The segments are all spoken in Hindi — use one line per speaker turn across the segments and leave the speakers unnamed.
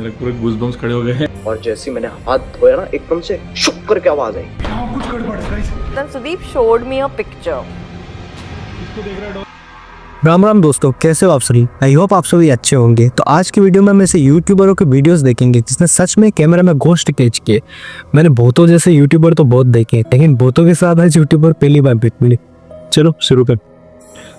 मेरे पूरे गूज़बम्स खड़े हो गए हैं।
और जैसे मैंने हाथ धोया ना एकदम से शुक करके आवाज आई।
कुछ गड़बड़ है guys.
Then Sudeep showed me a picture.
इसको देख रहा है।
राम राम दोस्तों, कैसे हो आप सभी। आई होप आप सभी अच्छे होंगे। तो आज की वीडियो में हम ऐसे यूट्यूबरों के वीडियोस देखेंगे जिसने सच में कैमरा में घोस्ट कैच किए। मैंने भूतों जैसे यूट्यूबर तो बहुत देखे, लेकिन भूतों के साथ आज यूट्यूबर पहली बार मिली। चलो शुरू कर।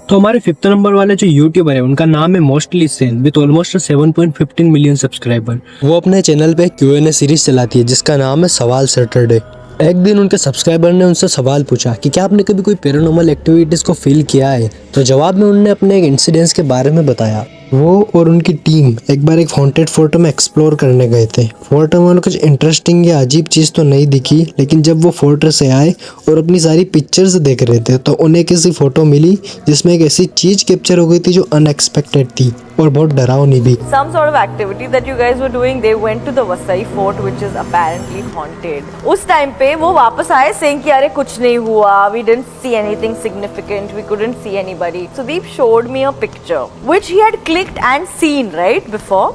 तो हमारे 5th नंबर वाले जो यूट्यूबर है उनका नाम है mostly Sen with almost 7.15 million subscriber. वो अपने चैनल पे Q&A सीरीज चलाती है जिसका नाम है सवाल सैटरडे। एक दिन उनके सब्सक्राइबर ने उनसे सवाल पूछा कि क्या आपने कभी कोई पैरानॉर्मल एक्टिविटीज को फील किया है। तो जवाब में उन्होंने अपने एक इंसिडेंस के बारे में बताया। वो और उनकी टीम एक बार एक हॉन्टेड फोर्ट में एक्सप्लोर करने गए थे। फोर्ट में उन्हें कुछ इंटरेस्टिंग या अजीब चीज़ तो नहीं दिखी, लेकिन जब वो फोर्ट से आए और अपनी सारी पिक्चर्स देख रहे थे तो उन्हें किसी फोटो मिली जिसमें एक ऐसी चीज़ कैप्चर हो गई थी जो अनएक्सपेक्टेड थी और बहुत डरावनी भी।
Some sort of activity that you guys were doing, they went to the Vasai fort which is apparently haunted. उस टाइम पे वो वापस आए saying कि अरे कुछ नहीं हुआ, we didn't see anything significant, we couldn't see anybody. Sudeep showed me a picture which he had clicked and seen right before,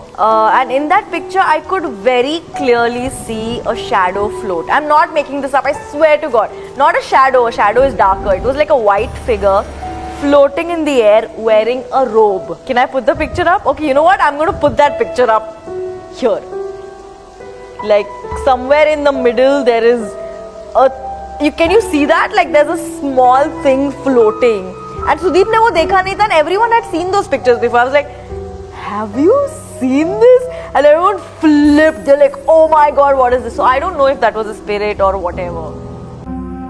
and in that picture I could very clearly see a shadow float. I'm not making this up, I swear to God. Not a shadow is darker. It was like a white figure floating in the air wearing a robe. Can I put the picture up? Okay, you know what? I'm going to put that picture up here. Like somewhere in the middle there is a, can you see that? Like there's a small thing floating. And Sudeep ne wo dekha nahi tha and everyone had seen those pictures before. I was like, have you seen this? And everyone flipped. They're like, oh my God, what is this? So I don't know if that was a spirit or whatever.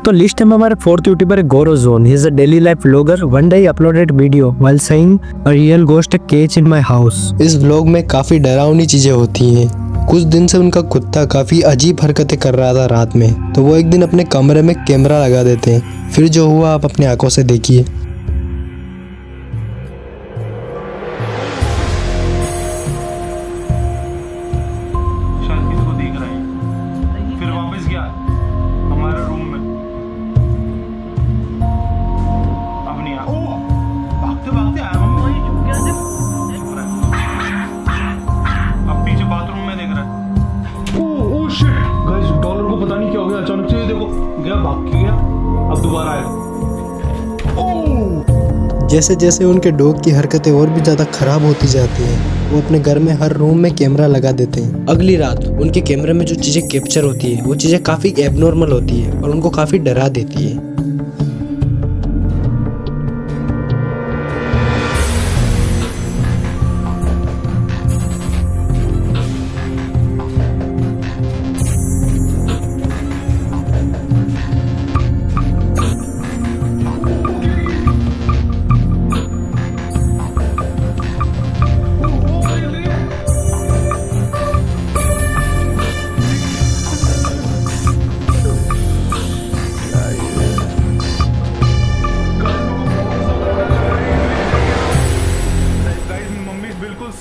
तो लिस्ट में हमारे 4th यूट्यूबर है गोरोजोन। He is a daily life vlogger. One day he uploaded video while saying a real ghost cage in my house. इस व्लॉग में काफी डरावनी चीजें होती हैं। कुछ दिन से उनका कुत्ता काफी अजीब हरकतें कर रहा था रात में, तो वो एक दिन अपने कमरे में कैमरा लगा देते हैं। फिर जो हुआ आप अपनी आंखों से देखिए।
डॉलर को पता नहीं क्या हो गया, अचानक से देखो गया, भाग के गया, अब दोबारा आएगा।
जैसे जैसे उनके डॉग की हरकतें और भी ज़्यादा खराब होती जाती हैं, वो अपने घर में हर रूम में कैमरा लगा देते हैं। अगली रात उनके कैमरे में जो चीज़ें कैप्चर होती है वो चीज़ें काफ़ी एबनॉर्मल होती है और उनको काफ़ी डरा देती है।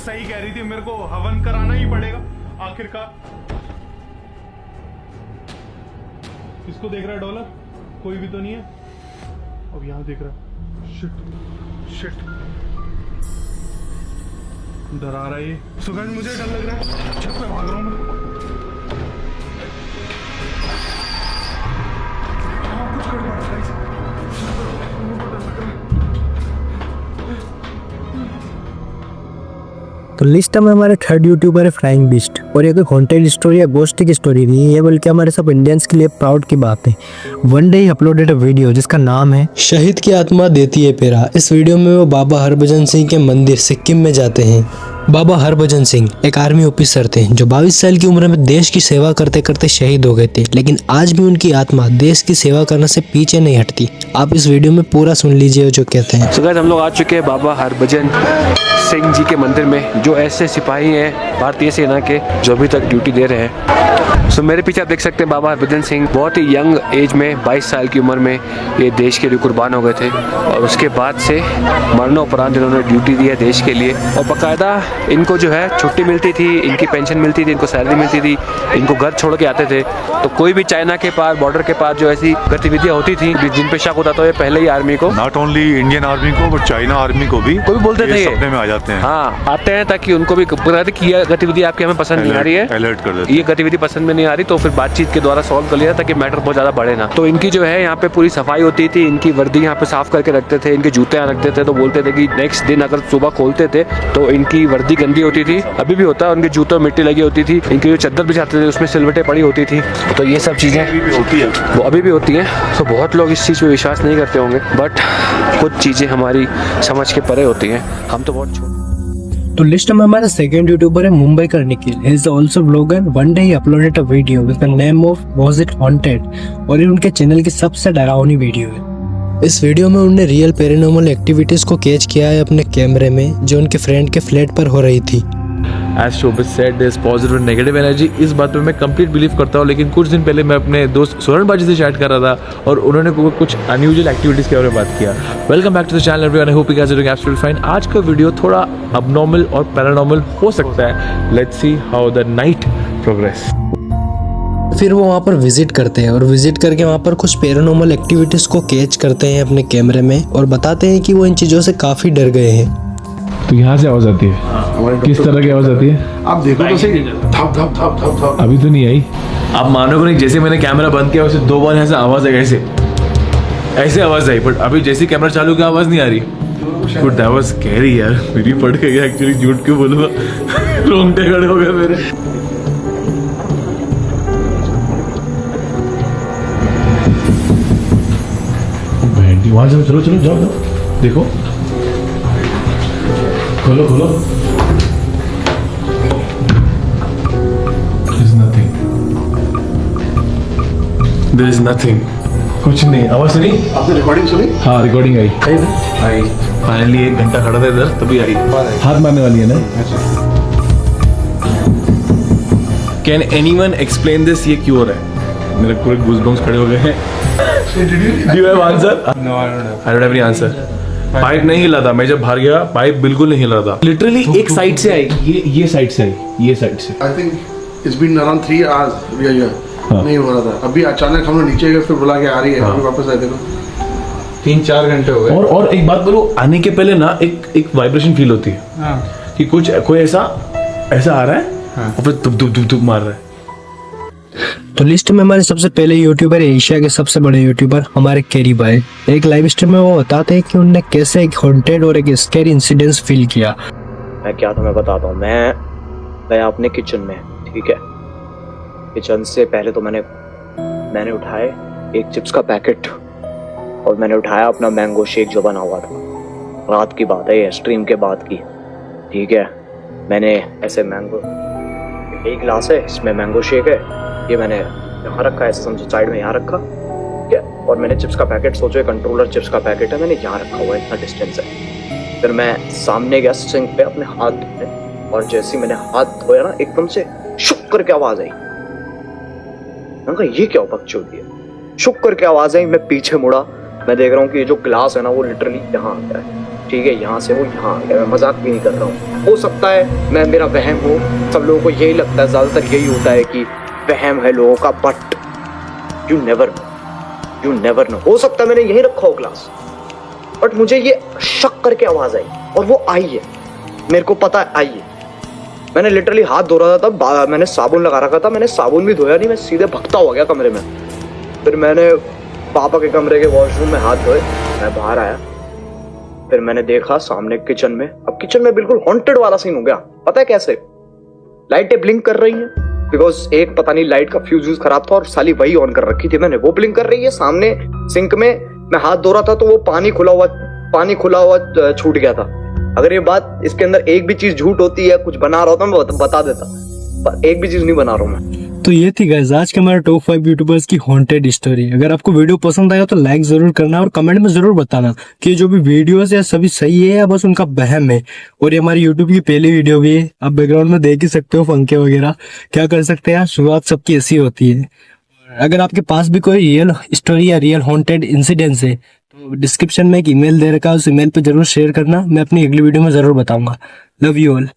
सही कह रही थी, मेरे को हवन कराना ही पड़ेगा आखिरकार। किसको देख रहा है डॉलर? कोई भी तो नहीं है। अब यहाँ देख रहा है। शिट डरा रहा है ये। सो गाइस मुझे डर लग रहा है, छत पे भाग रहा हूँ मैं। कुछ गड़बड़ है गाइस।
तो लिस्ट में हमारे 3rd यूट्यूबर है फ्लाइंग बीस्ट। और ये कोई हॉन्टेड स्टोरी या गोस्ट की स्टोरी नहीं है, ये बल्कि हमारे सब इंडियंस के लिए प्राउड की बात है। One day he uploaded a video जिसका नाम है शहीद की आत्मा देती है पेरा। इस वीडियो में वो बाबा हरभजन सिंह के मंदिर सिक्किम में जाते हैं। बाबा हरभजन सिंह एक आर्मी ऑफिसर थे जो 22 साल की उम्र में देश की सेवा करते करते शहीद हो गए थे, लेकिन आज भी उनकी आत्मा देश की सेवा करने से पीछे नहीं हटती। आप इस वीडियो में पूरा सुन लीजिए जो कहते हैं।
सो गाइस हम लोग आ चुके हैं बाबा हरभजन सिंह जी के मंदिर में, जो ऐसे सिपाही हैं भारतीय सेना के जो अभी तक ड्यूटी दे रहे हैं। सो मेरे पीछे आप देख सकते हैं बाबा हरभजन सिंह बहुत ही यंग एज में 22 साल की उम्र में ये देश के लिए कुर्बान हो गए थे और उसके बाद से मरणोपरांत इन्होंने ड्यूटी दी है देश के लिए और बाकायदा इनको जो है छुट्टी मिलती थी, इनकी पेंशन मिलती थी, इनको सैलरी मिलती थी, इनको घर छोड़ के आते थे। तो कोई भी चाइना के पार बॉर्डर के पार जो ऐसी गतिविधियाँ होती थी जिन पे शक होता था ये पहले ही आर्मी को,
नॉट ओनली इंडियन आर्मी को बट चाइना आर्मी को भी
बोलते थे
सपने में आ जाते हैं।
हाँ आते हैं ताकि उनको भी पता था कि ये गतिविधि आपकी हमें पसंद नहीं आ रही है,
अलर्ट कर देते
ये गतिविधि पसंद में नहीं आ रही, तो फिर बातचीत के द्वारा सॉल्व कर लिया ताकि मैटर बहुत ज़्यादा बढ़े ना। तो इनकी जो है यहाँ पे पूरी सफाई होती थी, इनकी वर्दी यहाँ पे साफ करके रखते थे, इनके जूते यहाँ रखते थे। तो बोलते थे कि नेक्स्ट दिन अगर सुबह खोलते थे तो इनकी वर्दी गंदी होती थी, अभी भी होता है, उनके जूतों में मिट्टी लगी होती थी, इनकी जो चादर बिछाते थे उसमें सिलवटें पड़ी होती थी। तो ये सब चीज़ें
होती है,
वो अभी भी होती हैं। तो बहुत लोग इस चीज़ पे विश्वास नहीं करते होंगे बट कुछ चीज़ें हमारी समझ के परे होती हैं। हम तो बहुत छोटे।
तो लिस्ट में हमारा सेकंड यूट्यूबर है मुंबई का Nikhil. He is also vlogger. One day he uploaded a video with the name of was it haunted और ये उनके चैनल की सबसे डरावनी वीडियो है। इस वीडियो में उन्होंने रियल पैरानॉर्मल एक्टिविटीज को कैच किया है अपने कैमरे में जो उनके फ्रेंड के फ्लैट पर हो रही थी।
As Shobit said there is positive and negative energy, इस बात पे मैं कंप्लीट बिलीव करता हूँ। लेकिन कुछ दिन पहले मैं अपने दोस्त स्वर्ण बाजी से चैट कर रहा था और उन्होंने कुछ अनयूजुअल एक्टिविटीज़ के बारे में बात किया। Welcome back to the channel everyone, I hope you guys are doing absolutely fine. आज का वीडियो थोड़ा अबनॉर्मल और पैरानॉर्मल हो सकता है। Let's see how the night progress.
फिर वो वहाँ पर विजिट करते हैं और विजिट करके वहाँ पर कुछ पैरानॉर्मल एक्टिविटीज को कैच करते हैं अपने कैमरे में और बताते हैं कि वो इन चीज़ों से काफ़ी डर गए हैं।
तो यहाँ से आवाज़ आती है, किस तरह की आवाज़ आती है
आप देखो तो सही, थप थप थप थप थप।
अभी तो नहीं आई। आप मानोगे नहीं, जैसे मैंने कैमरा बंद किया वैसे 2 बार यहाँ से आवाज़ आई, ऐसे आवाज़ आई, बट अभी जैसे कैमरा चालू किया आवाज़ नहीं आ रही। बट दैट वाज स्कैरी यार, मेरी पड़ गई एक्चुअली, झूठ क्यों बोलूँगा, रोंगटे खड़े हो गए मेरे। वहाँ से चलो चलो जाओ जाओ, देखो खोलो खोलो। There is nothing. कुछ नहीं, आवाज सुनी?
आपने रिकॉर्डिंग सुनी?
हाँ रिकॉर्डिंग आई। फाइनली 1 घंटा खड़ा था इधर तभी आई। हाथ मारने वाली है ना? कैन एनीवन एक्सप्लेन दिस, ये क्यों हो रहा है? मेरे पूरे गूज़बम्स खड़े हो गए हैं। Do you have answer? No, I don't have any answer. Pipe नहीं हिला था, मैं जब बाहर गया पाइप बिल्कुल नहीं हिला था। लिटरली एक साइड से आई, ये साइड से आई, ये साइड से।
I think it's been around 3 hours we are here. नहीं हो रहा था, अभी अचानक हम लोग नीचे गए, फिर बुला के आ रही है, अभी वापस आए देखो 3-4 घंटे हो गए।
और एक बात बोलो, आने के पहले ना एक वाइब्रेशन फील होती है कि कुछ कोई ऐसा आ रहा है और फिर दुब दुब दुब दुब मार रहा है।
तो लिस्ट में हमारे सबसे पहले यूट्यूबर एशिया के सबसे बड़े यूट्यूबर हमारे कैरी भाई। एक लाइव स्ट्रीम में वो बताते हैं कि उन्होंने कैसे एक हॉन्टेड और एक स्कैरी इंसिडेंस फील किया।
मैं क्या था मैं बताता हूँ। मैं गया अपने किचन में, ठीक है। किचन से पहले तो मैंने उठाए एक चिप्स का पैकेट और मैंने उठाया अपना मैंगो शेक जो बना हुआ था। रात की बात है ये, स्ट्रीम के बाद की, ठीक है। मैंने ऐसे मैंगो, एक गिलास है इसमें मैंगो शेक है, ये मैंने यहाँ रखा, ऐसे समझो साइड में यहाँ रखा, ठीक है। और मैंने चिप्स का पैकेट, सोचो कंट्रोलर चिप्स का पैकेट है, मैंने यहाँ रखा हुआ है, इतना डिस्टेंस है। फिर मैं सामने गया सिंक पे अपने हाथ धोने और जैसे ही मैंने हाथ धोया ना एकदम से शुक करके आवाज आई। मैंने कहा ये क्या बकचोदी है, शुक करके आवाज आई। मैं पीछे मुड़ा, मैं देख रहा हूँ कि ये जो ग्लास है ना वो लिटरली यहाँ आ गया है, ठीक है। यहाँ से वो यहाँ आ गया, मैं मजाक भी नहीं कर रहा हूँ। हो सकता है मैं, मेरा वहम हो, सब लोगों को यही लगता है, ज्यादातर यही होता है कि वहम है लोगों का, बट यू नेवर नो। हो सकता है मैंने यही रखा हो ग्लास, बट मुझे ये शक करके आवाज आई और वो आई है, मेरे को पता है आई है। मैंने लिटरली हाथ धो रहा था तब, मैंने साबुन लगा रखा था, मैंने साबुन भी धोया नहीं, मैं सीधे भगता हो गया कमरे में। फिर मैंने पापा के कमरे के वॉशरूम में हाथ धोए, मैं बाहर आया, फिर मैंने देखा सामने किचन में, अब किचन में बिल्कुल हॉन्टेड वाला सीन हो गया। पता है कैसे? लाइटें ब्लिंक कर रही हैं, बिकॉज एक पता नहीं लाइट का फ्यूज खराब था और साली वही ऑन कर रखी थी मैंने, वो ब्लिंक कर रही है। सामने सिंक में मैं हाथ धो रहा था तो वो पानी खुला हुआ छूट गया था। अगर ये बात, इसके अंदर एक भी चीज झूठ होती है, कुछ बना रहा होता मैं बता देता, पर एक भी चीज नहीं बना रहा हूँ मैं।
तो ये थी गाइस आज के हमारे टॉप 5 यूट्यूबर्स की हॉन्टेड स्टोरी। अगर आपको वीडियो पसंद आया तो लाइक जरूर करना और कमेंट में जरूर बताना कि जो भी वीडियोस है सभी सही है या बस उनका वहम है। और ये हमारी यूट्यूब की पहली वीडियो भी है, आप बैकग्राउंड में देख ही सकते हो पंखे वगैरह। क्या कर सकते हैं, शुरुआत सबकी ऐसी होती है। अगर आपके पास भी कोई रियल स्टोरी या रियल हॉन्टेड इंसिडेंट्स है तो डिस्क्रिप्शन में एक ईमेल दे रखा है, उस ईमेल पे जरूर शेयर करना, मैं अपनी अगली वीडियो में जरूर बताऊंगा। Love you all.